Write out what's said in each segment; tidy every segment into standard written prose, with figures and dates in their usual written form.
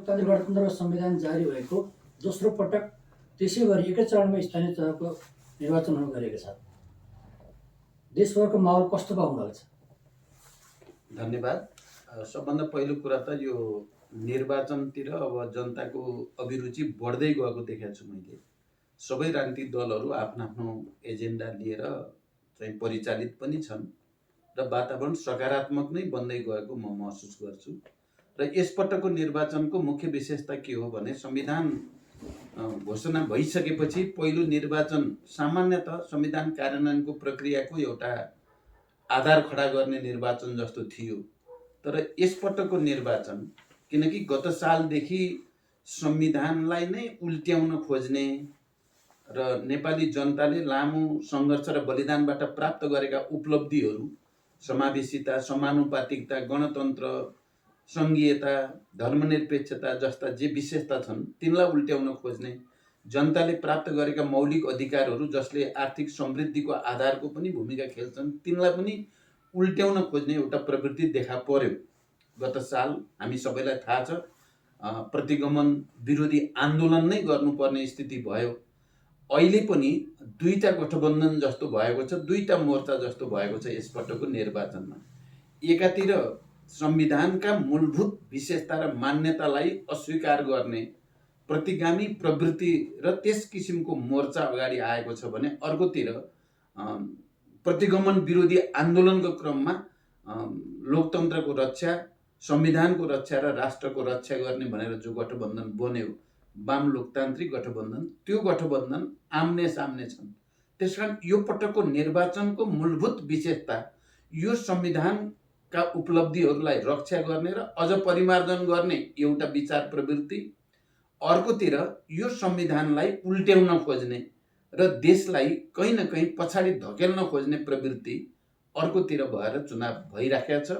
लोकतान्त्रिक गणतन्त्रको संविधान जारी भएको दोस्रो पटक त्यसैगरी एकै चरणमा स्थानीय तहको निर्वाचन हुन गएको छ। देशभरको माहौल कस्तो पाउनुहुन्छ? धन्यवाद। सबभन्दा पहिलो कुरा त यो निर्वाचनतिर अब जनताको अभिरुचि बढ्दै गएको देखेको छु मैले। सबै राजनीतिक दलहरू आफ्नो आफ्नो एजेन्डा लिएर चाहिँ परिचालित पनि छन् र वातावरण सकारात्मक नै बन्दै गएको म महसुस गर्छु। र यसपटकको निर्वाचनको मुख्य विशेषता के हो भने संविधान घोषणा भइसकेपछि पहिलो निर्वाचन सामान्यतः संविधान कार्यान्वयनको प्रक्रियाको एउटा आधार खडा गर्ने निर्वाचन जस्तो थियो। तर यसपटकको निर्वाचन किनकि गत सालदेखि संविधानलाई नै उल्ट्याउन खोज्ने र नेपाली जनताले लामो सङ्घर्ष र बलिदानबाट प्राप्त गरेका उपलब्धिहरू समावेशिता, समानुपातिकता, गणतन्त्र, सङ्घीयता, धर्मनिरपेक्षता जस्ता जे विशेषता छन् तिनलाई उल्ट्याउन खोज्ने, जनताले प्राप्त गरेका मौलिक अधिकारहरू जसले आर्थिक समृद्धिको आधारको पनि भूमिका खेल्छन् तिनलाई पनि उल्ट्याउन खोज्ने एउटा प्रवृत्ति देखा पर्यो। गत साल हामी सबैलाई थाहा छ प्रतिगमन विरोधी आन्दोलन नै गर्नुपर्ने स्थिति भयो। अहिले पनि दुईटा गठबन्धन जस्तो भएको छ, दुईटा मोर्चा जस्तो भएको छ यसपटकको निर्वाचनमा। एकातिर संविधानका मूलभूत विशेषता र मान्यतालाई अस्वीकार गर्ने प्रतिगामी प्रवृत्ति र त्यस किसिमको मोर्चा अगाडि आएको छ भने अर्कोतिर प्रतिगमन विरोधी आन्दोलनको क्रममा लोकतन्त्रको रक्षा, संविधानको रक्षा र राष्ट्रको रक्षा गर्ने भनेर जो गठबन्धन बन्यो वाम लोकतान्त्रिक गठबन्धन, त्यो गठबन्धन आम्ने सामने छन्। त्यसकारण यो पटकको निर्वाचनको मूलभूत विशेषता यो संविधानका उपलब्धिहरूलाई रक्षा गर्ने र अझ परिमार्जन गर्ने एउटा विचार प्रवृत्ति, अर्कोतिर यो संविधानलाई उल्ट्याउन खोज्ने र देशलाई कहीँ न कहीँ पछाडि धकेल्न खोज्ने प्रवृत्ति अर्कोतिर भएर चुनाव भइराखेको छ।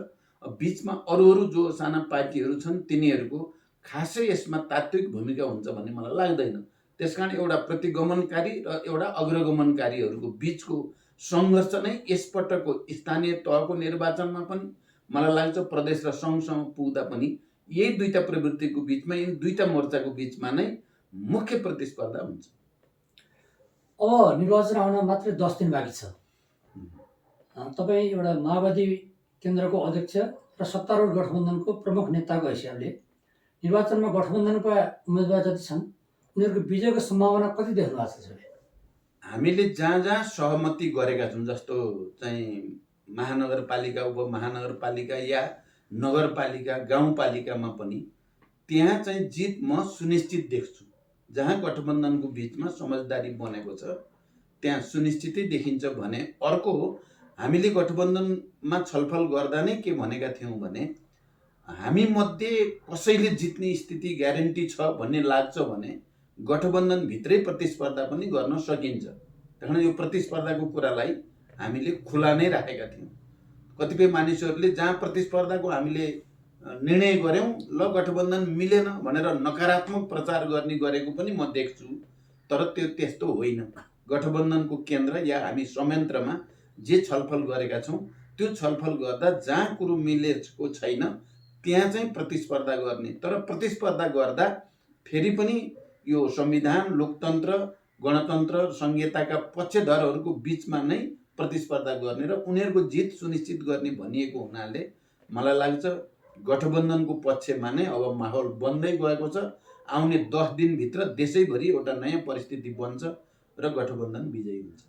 बीचमा अरू जो साना पार्टीहरू छन् तिनीहरूको खासै यसमा तात्विक भूमिका हुन्छ भन्ने मलाई लाग्दैन। त्यसकारण एउटा प्रतिगमनकारी र एउटा अग्रगमनकारीहरूको बीचको सङ्घर्ष नै यसपटकको स्थानीय तहको निर्वाचनमा पनि मलाई लाग्छ प्रदेश र सङ्घसँग पुग्दा पनि यही दुईटा प्रवृत्तिको बीचमा, यी दुईटा मोर्चाको बीचमा नै मुख्य प्रतिस्पर्धा हुन्छ। अब निर्वाचन आउन मात्रै 10 दिन बाँकी छ। तपाईँ एउटा माओवादी केन्द्रको अध्यक्ष र सत्तारूढ गठबन्धनको प्रमुख नेताको हिसाबले निर्वाचनमा गठबन्धनका उम्मेदवार जति छन् उनीहरूको विजयको सम्भावना कति देख्नु भएको छ? हामीले जहाँ जहाँ सहमति गरेका छौँ जस्तो चाहिँ महानगरपालिका, उपमहानगरपालिका या नगरपालिका, गाउँपालिकामा पनि त्यहाँ चाहिँ जित म सुनिश्चित देख्छु। जहाँ गठबन्धनको बीचमा समझदारी बनेको छ त्यहाँ सुनिश्चितै देखिन्छ भने अर्को हामीले गठबन्धनमा छलफल गर्दा नै के भनेका थियौँ भने हामी मध्ये कसैले जित्ने स्थिति ग्यारेन्टी छ भन्ने लाग्छ भने गठबन्धनभित्रै प्रतिस्पर्धा पनि गर्न सकिन्छ। कारण यो प्रतिस्पर्धाको कुरालाई हामीले खुला नै राखेका थियौँ। कतिपय मानिसहरूले जहाँ प्रतिस्पर्धाको हामीले निर्णय गर्यौँ ल गठबन्धन मिलेन भनेर नकारात्मक प्रचार गर्ने गरेको पनि म देख्छु। तर त्यो त्यस्तो होइन। गठबन्धनको केन्द्र या हामी संयन्त्रमा जे छलफल गरेका छौँ त्यो छलफल गर्दा जहाँ कुरो मिलेको छैन त्यहाँ चाहिँ प्रतिस्पर्धा गर्ने। तर प्रतिस्पर्धा गर्दा फेरि पनि यो संविधान, लोकतन्त्र, गणतन्त्र, संघीयताका पक्षधरहरूको बीचमा नै प्रतिस्पर्धा गर्ने र उनीहरूको जित सुनिश्चित गर्ने भनिएको हुनाले मलाई लाग्छ गठबन्धनको पक्षमा नै अब माहौल बन्दै गएको छ। आउने 10 दिनभित्र देशैभरि एउटा नयाँ परिस्थिति बन्छ र गठबन्धन विजयी हुन्छ।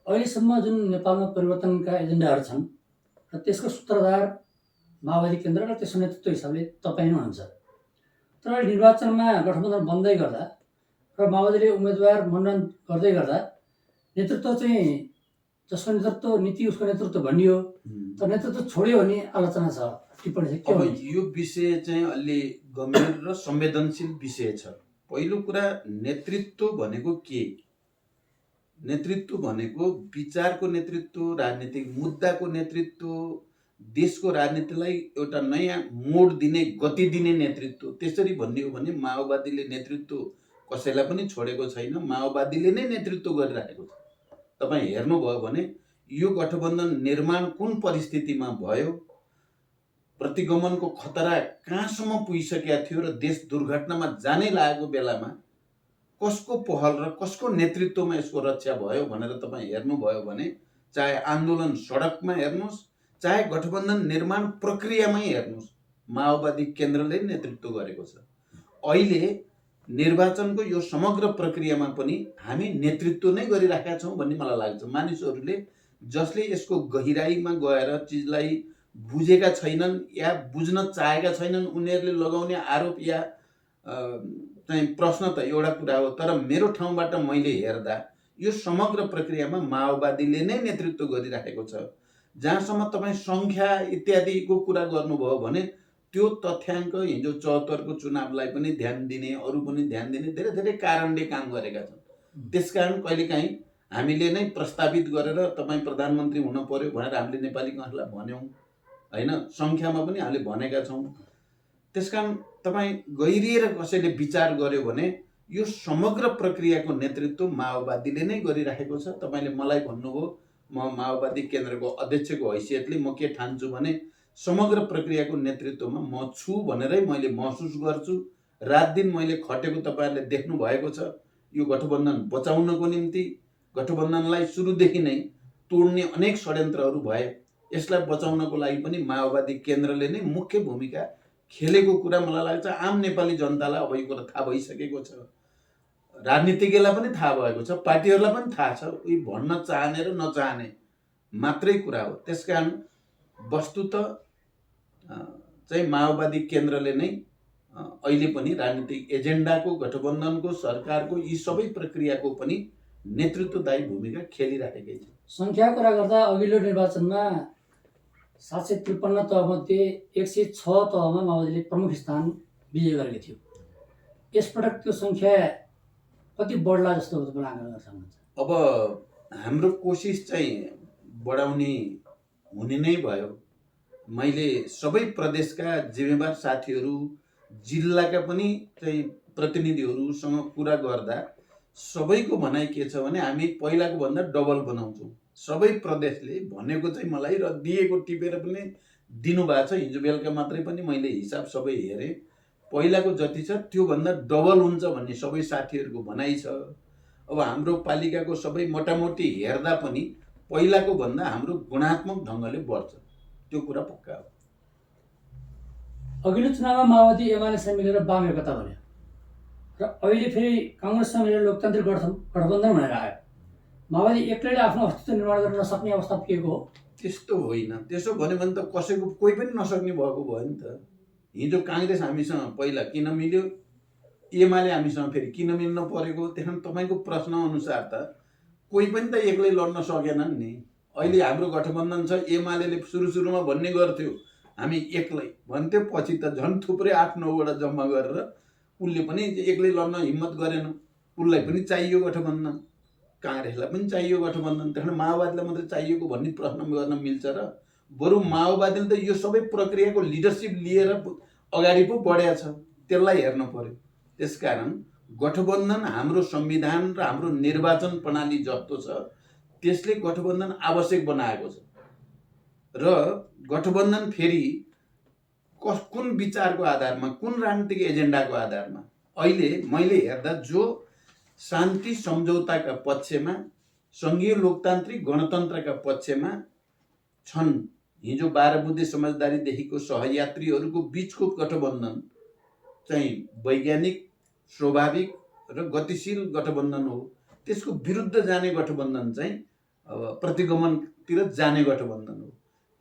अहिलेसम्म जुन नेपालमा परिवर्तनका एजेन्डाहरू छन् र त्यसको सूत्रधार माओवादी केन्द्र र त्यसको नेतृत्व हिसाबले तपाईँ नै हुनुहुन्छ। तर निर्वाचनमा गठबन्धन बन्दै गर्दा र माओवादीले उम्मेदवार मनोनयन गर्दै गर्दा नेतृत्व चाहिँ जसको नेतृत्व नीति उसको नेतृत्व भनियो, तर नेतृत्व छोड्यो भन्ने आलोचना छ, टिप्पणी छ। अब यो विषय चाहिँ अलि गम्भीर र संवेदनशील विषय छ। पहिलो कुरा नेतृत्व भनेको के? नेतृत्व भनेको विचारको नेतृत्व, राजनीतिक मुद्दाको नेतृत्व, देशको राजनीतिलाई एउटा नयाँ मोड दिने, गति दिने नेतृत्व। त्यसरी भन्ने हो भने माओवादीले नेतृत्व कसैलाई पनि छोडेको छैन, माओवादीले नै नेतृत्व गरिरहेको छ। तपाईँ हेर्नुभयो भने यो गठबन्धन निर्माण कुन परिस्थितिमा भयो, प्रतिगमनको खतरा कहाँसम्म पुगिसकेका थियो र देश दुर्घटनामा जानै लागेको बेलामा कसको पहल र कसको नेतृत्वमा यसको रक्षा भयो भनेर तपाईँ हेर्नुभयो भने, चाहे आन्दोलन सडकमा हेर्नुहोस्, चाहे गठबन्धन निर्माण प्रक्रियामै हेर्नुहोस्, माओवादी केन्द्रले नेतृत्व गरेको छ। अहिले निर्वाचनको यो समग्र प्रक्रियामा पनि हामी नेतृत्व नै गरिराखेका छौँ भन्ने मलाई लाग्छ। मानिसहरूले जसले यसको गहिराईमा गएर चिजलाई बुझेका छैनन् या बुझ्न चाहेका छैनन्, उनीहरूले लगाउने आरोप या चाहिँ प्रश्न त एउटा कुरा हो, तर मेरो ठाउँबाट मैले हेर्दा यो समग्र प्रक्रियामा माओवादीले नै नेतृत्व गरिराखेको छ। जहाँसम्म तपाईँ सङ्ख्या इत्यादिको कुरा गर्नुभयो भने त्यो तथ्याङ्क हिजो 74 को चुनावलाई पनि ध्यान दिने, अरू पनि ध्यान दिने धेरै धेरै कारणले काम गरेका छन्। त्यसकारण कहिलेकाहीँ हामीले नै प्रस्तावित गरेर तपाईँ प्रधानमन्त्री हुन पर्यो भनेर हामीले नेपाली काङ्ग्रेसलाई भन्यौँ होइन, सङ्ख्यामा पनि हामीले भनेका छौँ। त्यसकारण तपाईँ गहिरिएर कसैले विचार गर्यो भने यो समग्र प्रक्रियाको नेतृत्व माओवादीले नै गरिराखेको छ। तपाईँले मलाई भन्नुभयो, म माओवादी केन्द्रको अध्यक्षको हैसियतले म के ठान्छु भने समग्र प्रक्रियाको नेतृत्वमा म छु भनेरै मैले महसुस गर्छु। रात दिन मैले खटेको तपाईँहरूले देख्नु भएको छ। यो गठबन्धन बचाउनको निम्ति गठबन्धनलाई सुरुदेखि नै तोड्ने अनेक षड्यन्त्रहरू भए। यसलाई बचाउनको लागि पनि माओवादी केन्द्रले नै मुख्य भूमिका खेलेको कुरा मलाई लाग्छ। आम नेपाली जनतालाई अब यो कुरा थाहा भइसकेको छ, राजनीतिज्ञलाई पनि थाहा भएको छ, पार्टीहरूलाई पनि थाहा छ। उही भन्न चाहने र नचाहने मात्रै कुरा हो। त्यसकारण वस्तुत चाहिँ माओवादी केन्द्रले नै अहिले पनि राजनीतिक एजेन्डाको, गठबन्धनको, सरकारको यी सबै प्रक्रियाको पनि नेतृत्वदायी भूमिका खेलिराखेकै छ। सङ्ख्याको कुरा गर्दा अघिल्लो निर्वाचनमा 753 तहमध्ये 106 तहमा माओवादीले प्रमुख स्थान विजय गरेको थियो। यसपटक त्यो सङ्ख्या कति बढ्ला जस्तो तपाईँ आकलन गर्न सक्नुहुन्छ? अब हाम्रो कोसिस चाहिँ बढाउने हुने नै भयो। मैले सबै प्रदेशका जिम्मेवार साथीहरू, जिल्लाका पनि चाहिँ प्रतिनिधिहरूसँग कुरा गर्दा सबैको भनाइ के छ भने हामी पहिलाको भन्दा डबल बनाउँछौँ। सबै प्रदेशले भनेको चाहिँ मलाई र दिएको टिपेर पनि दिनुभएको छ। हिजो बेलुका मात्रै पनि मैले हिसाब सबै हेरेँ, पहिलाको जति छ त्योभन्दा डबल हुन्छ भन्ने सबै साथीहरूको भनाइ छ। अब हाम्रो पालिकाको सबै मोटामोटी हेर्दा पनि पहिलाको भन्दा हाम्रो गुणात्मक ढङ्गले बढ्छ, त्यो कुरा पक्का हो। अघिल्लो चुनावमा माओवादी एमालेसँग मिलेर वाम एकता बन्यो र अहिले फेरि काङ्ग्रेससँग मिलेर लोकतान्त्रिक गठबन्धन भनेर आयो। माओवादी एक्लैले आफ्नो अस्तित्व निर्माण गर्न नसक्ने अवस्था पुगेको हो? त्यस्तो होइन। त्यसो भन्यो भने त कसैको कोही पनि नसक्ने भएको भयो नि त। हिजो काङ्ग्रेस हामीसँग पहिला किन मिल्यो, एमाले हामीसँग फेरि किन मिल्न परेको? त्यसमा तपाईँको प्रश्न अनुसार त कोही पनि त एक्लै लड्न सकेनन् नि। अहिले हाम्रो गठबन्धन छ, एमाले सुरुमा भन्ने गर्थ्यो हामी एक्लै भन्थ्यो, पछि त झन् थुप्रै 8-9 वटा जम्मा गरेर उसले पनि एक्लै लड्न हिम्मत गरेन। उसलाई पनि चाहियो गठबन्धन, काङ्ग्रेसलाई पनि चाहियो गठबन्धन। त्यसमा माओवादीलाई मात्रै चाहिएको भन्ने प्रश्न गर्न मिल्छ र? बरु माओवादीले त यो सबै प्रक्रियाको लिडरसिप लिएर अगाडि पो बढेको छ, त्यसलाई हेर्न पर्यो। त्यसकारण गठबन्धन हाम्रो संविधान र हाम्रो निर्वाचन प्रणाली जस्तो छ त्यसले गठबन्धन आवश्यक बनाएको छ र गठबन्धन फेरि कुन विचारको आधारमा, कुन राजनीतिक एजेन्डाको आधारमा? अहिले मैले हेर्दा जो शान्ति सम्झौताका पक्षमा, सङ्घीय लोकतान्त्रिक गणतन्त्रका पक्षमा छन्, हिजो 12 बुद्धे समझदारीदेखिको सहयात्रीहरूको बिचको गठबन्धन चाहिँ वैज्ञानिक, स्वाभाविक र गतिशील गठबन्धन हो। त्यसको विरुद्ध जाने गठबन्धन चाहिँ प्रतिगमनतिर जाने गठबन्धन हो।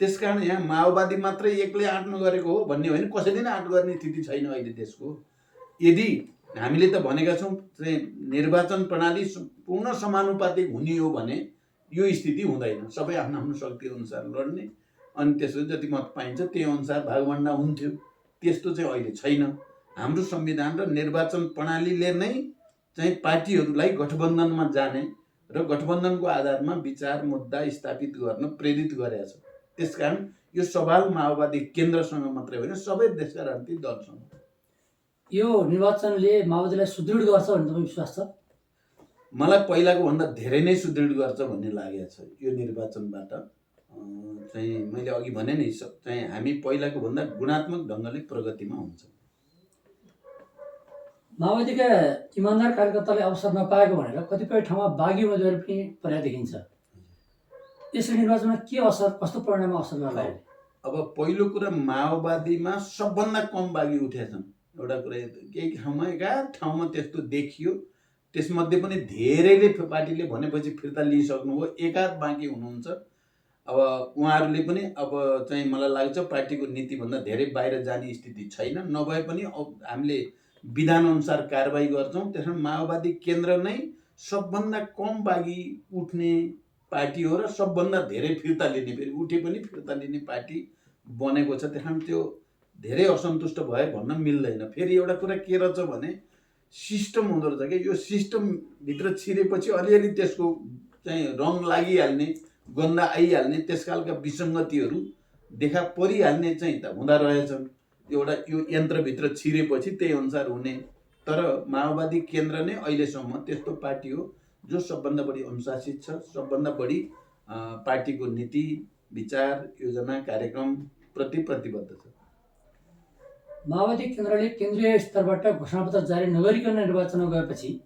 त्यसकारण यहाँ माओवादी मात्रै एक्लै आँट नगरेको हो भन्ने होइन, कसैले नै आँट गर्ने स्थिति छैन अहिले देशको। यदि हामीले त भनेका छौँ चाहिँ निर्वाचन प्रणाली पूर्ण समानुपातिक हुने हो भने यो स्थिति हुँदैन। सबै आफ्नो आफ्नो शक्ति अनुसार लड्ने, अनि त्यसपछि जति मत पाइन्छ त्यही अनुसार भागभण्डा हुन्थ्यो। त्यस्तो चाहिँ अहिले छैन। हाम्रो संविधान र निर्वाचन प्रणालीले नै चाहिँ पार्टीहरूलाई गठबन्धनमा जाने र गठबन्धनको आधारमा विचार मुद्दा स्थापित गर्न प्रेरित गरेको छ। त्यसकारण यो सवाल माओवादी केन्द्रसँग मात्रै होइन, सबै देशका राजनीतिक दलसँग। यो निर्वाचनले माओवादीलाई सुदृढ गर्छ भन्ने तपाईँ विश्वास छ? मलाई पहिलाको भन्दा धेरै नै सुदृढ गर्छ भन्ने लागेको छ यो निर्वाचनबाट। चाहिँ मैले अघि भने नि चाहिँ हामी पहिलाको भन्दा गुणात्मक ढङ्गले प्रगतिमा हुन्छौँ। माओवादीका इमान्दार कार्यकर्ताले अवसर नपाएको भनेर कतिपय ठाउँमा बागी उम्मेदवारी पनि पर्या देखिन्छ। यसले निर्वाचनमा के असर, कस्तो परिणाममा असर गर्ला? अब पहिलो कुरा माओवादीमा सबभन्दा कम बागी उठेछन्। एउटा कुरा केही ठाउँमा एकाध ठाउँमा त्यस्तो देखियो, त्यसमध्ये पनि धेरैले पार्टीले भनेपछि फिर्ता लिइसक्नुभयो, एकाध बाँकी हुनुहुन्छ। अब उहाँहरूले पनि अब चाहिँ मलाई लाग्छ पार्टीको नीतिभन्दा धेरै बाहिर जाने स्थिति छैन, नभए पनि हामीले विधानअनुसार कारबाही गर्छौँ। त्यसमा माओवादी केन्द्र नै सबभन्दा कम बागी उठ्ने पार्टी हो र सबभन्दा धेरै फिर्ता लिने, फेरि उठे पनि फिर्ता लिने पार्टी बनेको छ। त्यस कारण त्यो धेरै असन्तुष्ट भए भन्न मिल्दैन। फेरि एउटा कुरा के रहेछ भने सिस्टम हुँदो रहेछ कि यो सिस्टमभित्र छिरेपछि अलिअलि त्यसको चाहिँ रङ लागिहाल्ने, गन्ध आइहाल्ने, त्यस खालका विसङ्गतिहरू देखा परिहाल्ने चाहिँ त हुँदा रहेछन्। एउटा यो यन्त्रभित्र छिरेपछि त्यही अनुसार हुने। तर माओवादी केन्द्र नै अहिलेसम्म त्यस्तो पार्टी हो जो सबभन्दा बढी अनुशासित छ, सबभन्दा बढी पार्टीको नीति, विचार, योजना, कार्यक्रम प्रति प्रतिबद्ध छ। माओवादी केन्द्रले केन्द्रीय स्तरबाट घोषणापत्र जारी नगरिकन निर्वाचनमा गएपछि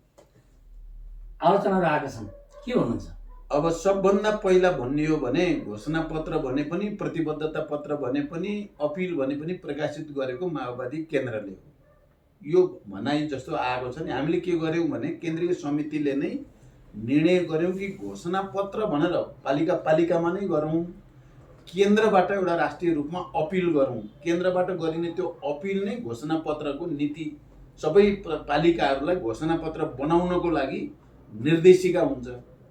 आलोचनाहरू आएका छन्, के भन्नुहुन्छ? अब सबभन्दा पहिला भन्ने हो भने घोषणापत्र भने पनि, प्रतिबद्धता पत्र भने पनि, अपिल भने पनि प्रकाशित गरेको माओवादी केन्द्रले हो। यो भनाइ जस्तो आएको छ नि, हामीले के गर्यौँ भने केन्द्रीय समितिले नै निर्णय गर्यौँ कि घोषणापत्र भनेर पालिकामा नै गरौँ, केन्द्रबाट एउटा राष्ट्रिय रूपमा अपिल गरौँ। केन्द्रबाट गरिने त्यो अपिल नै घोषणापत्रको नीति, सबै पालिकाहरूलाई घोषणापत्र बनाउनको लागि निर्देशिका हुन्छ।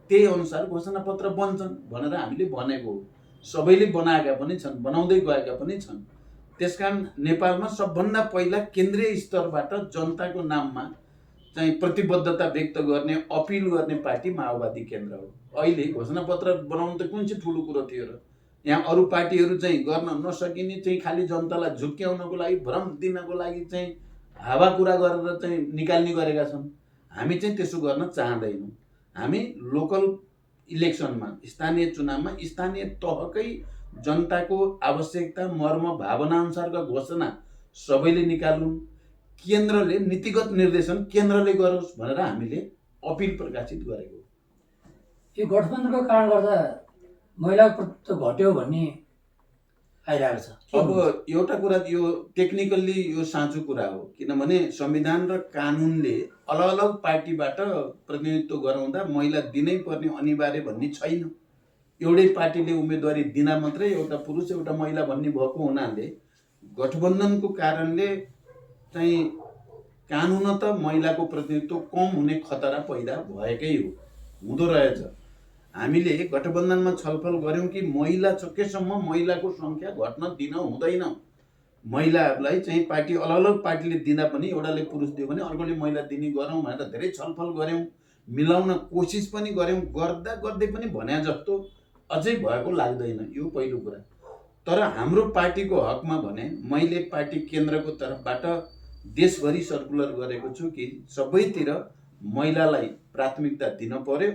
त्यही अनुसार घोषणापत्र बन्छन् भनेर हामीले भनेको हो। सबैले बनाएका पनि छन्, बनाउँदै गएका पनि छन्। त्यसकारण नेपालमा सबभन्दा पहिला केन्द्रीय स्तरबाट जनताको नाममा चाहिँ प्रतिबद्धता व्यक्त गर्ने, अपिल गर्ने पार्टी माओवादी केन्द्र हो। अहिले घोषणापत्र बनाउनु त कुन चाहिँ ठुलो कुरो थियो र? यहाँ अरू पार्टीहरू चाहिँ गर्न नसकिने, चाहिँ खालि जनतालाई झुक्क्याउनको लागि, भ्रम दिनको लागि चाहिँ हावा कुरा गरेर चाहिँ निकाल्ने गरेका छन्। हामी चाहिँ त्यसो गर्न चाहँदैनौँ। हामी लोकल इलेक्सनमा, स्थानीय चुनावमा स्थानीय तहकै जनताको आवश्यकता, मर्म, भावना अनुसारका घोषणा सबैले निकालौँ, केन्द्रले नीतिगत निर्देशन केन्द्रले गरोस् भनेर हामीले अपिल प्रकाशित गरेको। यो गठबन्धनको कारण गर्दा महिलाको प्रतित्व घट्यो भन्ने आइरहेको छ। अब एउटा कुरा, यो टेक्निकल्ली यो साँचो कुरा हो, किनभने संविधान र कानुनले अलग अलग पार्टीबाट प्रतिनिधित्व गराउँदा महिला दिनै पर्ने अनिवार्य भन्ने छैन। एउटै पार्टीले उम्मेदवारी दिना मात्रै एउटा पुरुष एउटा महिला भन्ने भएको हुनाले गठबन्धनको कारणले चाहिँ कानुनत महिलाको प्रतिनिधित्व कम हुने खतरा पैदा भएकै हो, हुँदो रहेछ। हामीले गठबन्धनमा छलफल गऱ्यौँ कि महिला सकेसम्म महिलाको सङ्ख्या घट्न दिन हुँदैन। महिलाहरूलाई चाहिँ पार्टी अलग अलग पार्टीले दिँदा पनि एउटाले पुरुष दियो भने अर्कोले महिला दिने गरौँ भनेर धेरै छलफल गऱ्यौँ, मिलाउन कोसिस पनि गऱ्यौँ। गर्दा गर्दै पनि भने जस्तो अझै भएको लाग्दैन, यो पहिलो कुरा। तर हाम्रो पार्टीको हकमा भने मैले पार्टी केन्द्रको तर्फबाट देशभरि सर्कुलर गरेको छु कि सबैतिर महिलालाई प्राथमिकता दिन पर्यो।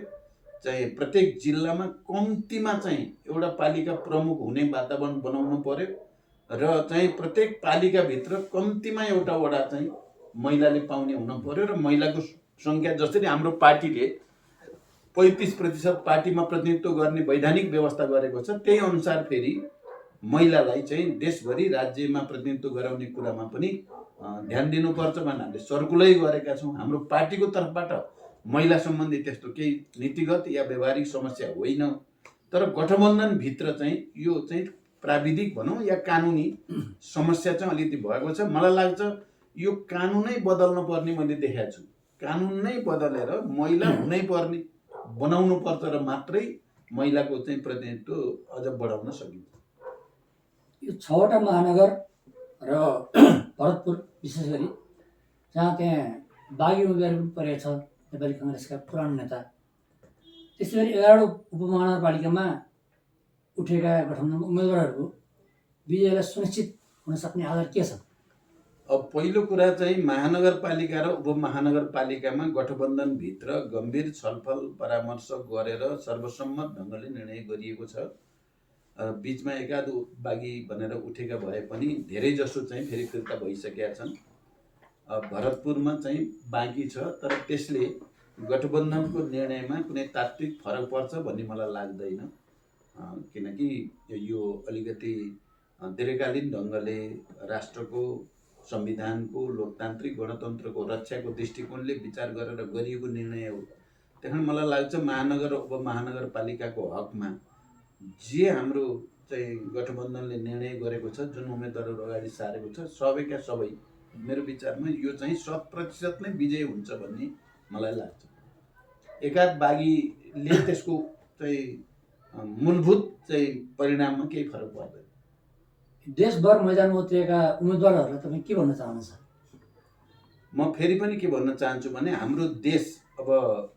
चाहिँ प्रत्येक जिल्लामा कम्तीमा चाहिँ एउटा पालिका प्रमुख हुने वातावरण बनाउनु पर्यो र चाहिँ प्रत्येक पालिकाभित्र कम्तीमा एउटा वडा चाहिँ महिलाले पाउने हुन पर्यो र महिलाको सङ्ख्या जसरी हाम्रो पार्टीले 35% पार्टीमा प्रतिनिधित्व गर्ने वैधानिक व्यवस्था गरेको छ, त्यही अनुसार फेरि महिलालाई चाहिँ देशभरि राज्यमा प्रतिनिधित्व गराउने कुरामा पनि ध्यान दिनुपर्छ भनेर हामीले सर्कुलै गरेका छौँ। हाम्रो पार्टीको तर्फबाट महिला सम्बन्धी त्यस्तो केही नीतिगत या व्यवहारिक समस्या होइन। तर गठबन्धनभित्र चाहिँ यो चाहिँ प्राविधिक भनौँ या कानुनी समस्या चाहिँ अलिकति भएको छ। मलाई लाग्छ यो कानुनै बदल्न पर्ने मैले देखाएको छु। कानुन नै बदलेर महिला हुनै पर्ने बनाउनु पर्छ र मात्रै महिलाको चाहिँ प्रतिनिधित्व अझ बढाउन सकिन्छ। यो 6वटा महानगर र भरतपुर विशेष गरी जहाँ त्यहाँ बागी उम्मेदवारी पनि परेको छ नेपाली काङ्ग्रेसका पुरानो नेता, त्यसै गरी 11 उपमहानगरपालिकामा उठेका गठबन्धन उम्मेदवारहरूको विजयलाई सुनिश्चित हुन सक्ने आधार के छ? अब पहिलो कुरा चाहिँ महानगरपालिका र उपमहानगरपालिकामा गठबन्धनभित्र गम्भीर छलफल परामर्श गरेर सर्वसम्मत ढङ्गले निर्णय गरिएको छ। बिचमा एकाध बागी भनेर उठेका भए पनि धेरै जसो चाहिँ फेरि फिर्ता भइसकेका छन्। भरतपुरमा चाहिँ बाँकी छ, तर त्यसले गठबन्धनको निर्णयमा कुनै तात्विक फरक पर्छ भन्ने मलाई लाग्दैन। किनकि यो अलिकति दीर्घकालीन ढङ्गले राष्ट्रको संविधानको लोकतान्त्रिक गणतन्त्रको रक्षाको दृष्टिकोणले विचार गरेर गरिएको निर्णय हो। त्यस कारण मलाई लाग्छ महानगर उपमहानगरपालिकाको हकमा जे हाम्रो चाहिँ गठबन्धनले निर्णय गरेको छ, जुन उम्मेदवारहरू अगाडि सारेको छ, सबैका सबै मेरो विचारमा यो चाहिँ 100% नै विजय हुन्छ भन्ने मलाई लाग्छ। एकाध बागीले त्यसको चाहिँ मूलभूत चाहिँ परिणाममा केही फरक पर्दैन। देशभर मैदानमा उत्रिएका उम्मेदवारहरूलाई तपाईँ के भन्न चाहनुहुन्छ? म फेरि पनि के भन्न चाहन्छु भने हाम्रो देश अब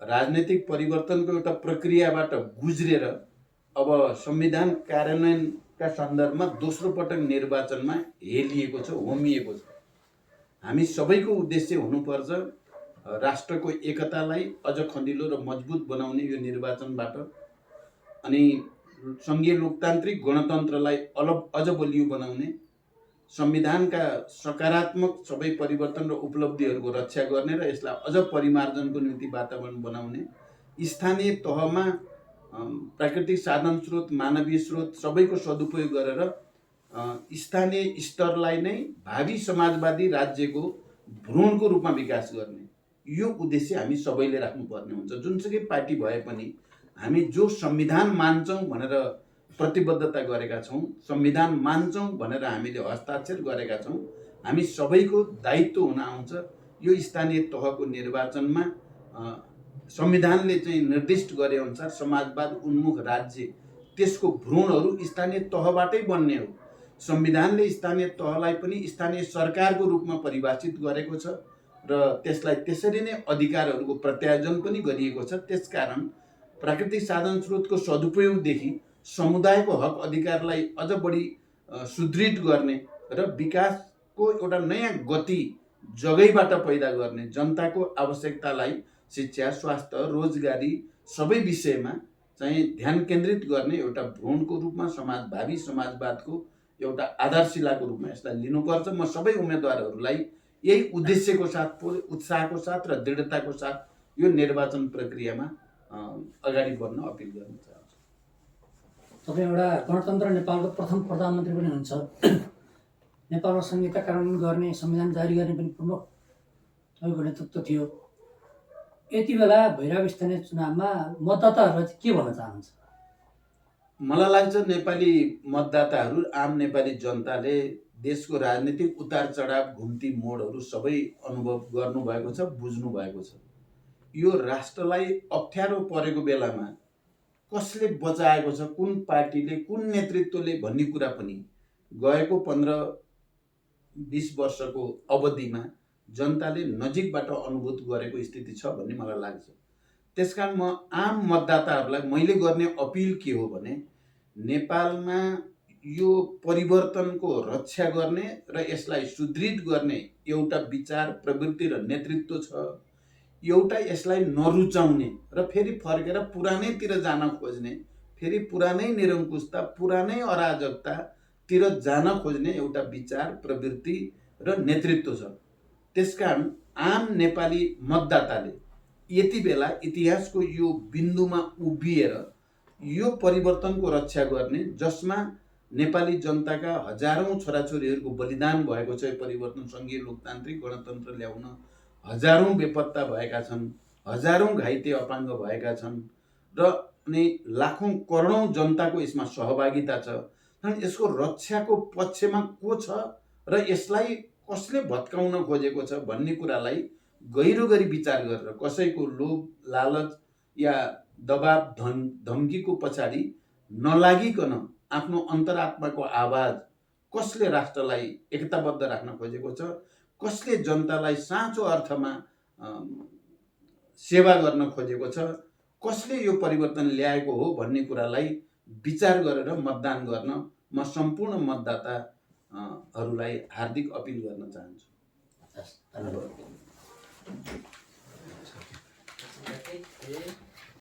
राजनीतिक परिवर्तनको एउटा प्रक्रियाबाट गुज्रेर अब संविधान कार्यान्वयनका सन्दर्भमा दोस्रो पटक निर्वाचनमा हेलिएको छ, होमिएको छ। हामी सबैको उद्देश्य हुनुपर्छ राष्ट्रको एकतालाई अझ खँदिलो र मजबुत बनाउने यो निर्वाचनबाट, अनि सङ्घीय लोकतान्त्रिक गणतन्त्रलाई अझ बलियो बनाउने, संविधानका सकारात्मक सबै परिवर्तन र उपलब्धिहरूको रक्षा गर्ने र यसलाई अझ परिमार्जनको निम्ति वातावरण बनाउने, स्थानीय तहमा प्राकृतिक साधन स्रोत, मानवीय स्रोत सबैको सदुपयोग गरेर स्थानीय स्तरलाई नै भावी समाजवादी राज्यको भ्रूणको रूपमा विकास गर्ने, यो उद्देश्य हामी सबैले राख्नुपर्ने हुन्छ। जुनसुकै पार्टी भए पनि हामी जो संविधान मान्छौँ भनेर प्रतिबद्धता गरेका छौँ, संविधान मान्छौँ भनेर हामीले हस्ताक्षर गरेका छौँ, हामी सबैको दायित्व हुन आउँछ यो स्थानीय तहको निर्वाचनमा संविधानले चाहिँ निर्दिष्ट गरे अनुसार समाजवाद उन्मुख राज्य, त्यसको भ्रूणहरू स्थानीय तहबाटै बन्ने हो। संविधानले स्थानीय तहलाई पनि स्थानीय सरकारको रूपमा परिभाषित गरेको छ र त्यसलाई त्यसरी नै अधिकारहरूको प्रत्यायोजन पनि गरिएको छ। त्यसकारण प्राकृतिक साधन स्रोतको सदुपयोगदेखि समुदायको हक अधिकारलाई अझ बढी सुदृढ गर्ने र विकासको एउटा नयाँ गति जगैबाट पैदा गर्ने, जनताको आवश्यकतालाई शिक्षा, स्वास्थ्य, रोजगारी सबै विषयमा चाहिँ ध्यान केन्द्रित गर्ने एउटा भ्रूणको रूपमा भावी समाजवादको एउटा आधारशिलाको रूपमा यसलाई लिनुपर्छ। म सबै उम्मेदवारहरूलाई यही उद्देश्यको साथ, उत्साहको साथ र दृढताको साथ यो निर्वाचन प्रक्रियामा अगाडि बढ्न अपिल गर्न चाहन्छु। तपाईँ एउटा गणतन्त्र नेपालको प्रथम प्रधानमन्त्री पनि हुनुहुन्छ। नेपालमा संहिता कार्यान्वयन गर्ने, संविधान जारी गर्ने पनि प्रमुख तपाईँको नेतृत्व थियो। यति बेला भइरहेको स्थानीय चुनावमा मतदाताहरूलाई के भन्न चाहनुहुन्छ? मलाई लाग्छ नेपाली मतदाताहरू, आम नेपाली जनताले देशको राजनीतिक उतार चढाव, घुम्ती मोडहरू सबै अनुभव गर्नुभएको छ, बुझ्नु भएको छ। यो राष्ट्रलाई अप्ठ्यारो परेको बेलामा कसले बचाएको छ, कुन पार्टीले, कुन नेतृत्वले भन्ने कुरा पनि गएको 15-20 वर्षको अवधिमा जनताले नजिकबाट अनुभूत गरेको स्थिति छ भन्ने मलाई लाग्छ। त्यसकारण म आम मतदाताहरूलाई मैले गर्ने अपिल के हो भने नेपालमा यो परिवर्तनको रक्षा गर्ने र यसलाई सुदृढ गर्ने एउटा विचार, प्रवृत्ति र नेतृत्व छ। एउटा यसलाई नरुचाउने र फेरि फर्केर पुरानैतिर जान खोज्ने, फेरि पुरानै निरङ्कुशता, पुरानै अराजकतातिर जान खोज्ने एउटा विचार, प्रवृत्ति र नेतृत्व छ। त्यसकारण आम नेपाली मतदाताले यति बेला इतिहासको यो बिन्दुमा उभिएर यो परिवर्तनको रक्षा गर्ने, जसमा नेपाली जनताका हजारौं छोराछोरीहरूको बलिदान भएको छ। यो परिवर्तन सङ्घीय लोकतान्त्रिक गणतन्त्र ल्याउन हजारौं बेपत्ता भएका छन्, हजारौं घाइते अपाङ्ग भएका छन् र अनि लाखौं करोडौं जनताको यसमा सहभागिता छ। यसको रक्षाको पक्षमा को छ र यसलाई कसले भत्काउन खोजेको छ भन्ने कुरालाई गहिरो गरी विचार गरेर, कसैको लोभ, लालच या दबाब, धम्कीको पछाडि नलागिकन आफ्नो अन्तरात्माको आवाज, कसले राष्ट्रलाई एकताबद्ध राख्न खोजेको छ, कसले जनतालाई साँचो अर्थमा सेवा गर्न खोजेको छ, कसले यो परिवर्तन ल्याएको हो भन्ने कुरालाई विचार गरेर मतदान गर्न म सम्पूर्ण मतदाताहरूलाई हार्दिक अपिल गर्न चाहन्छु। धन्यवाद।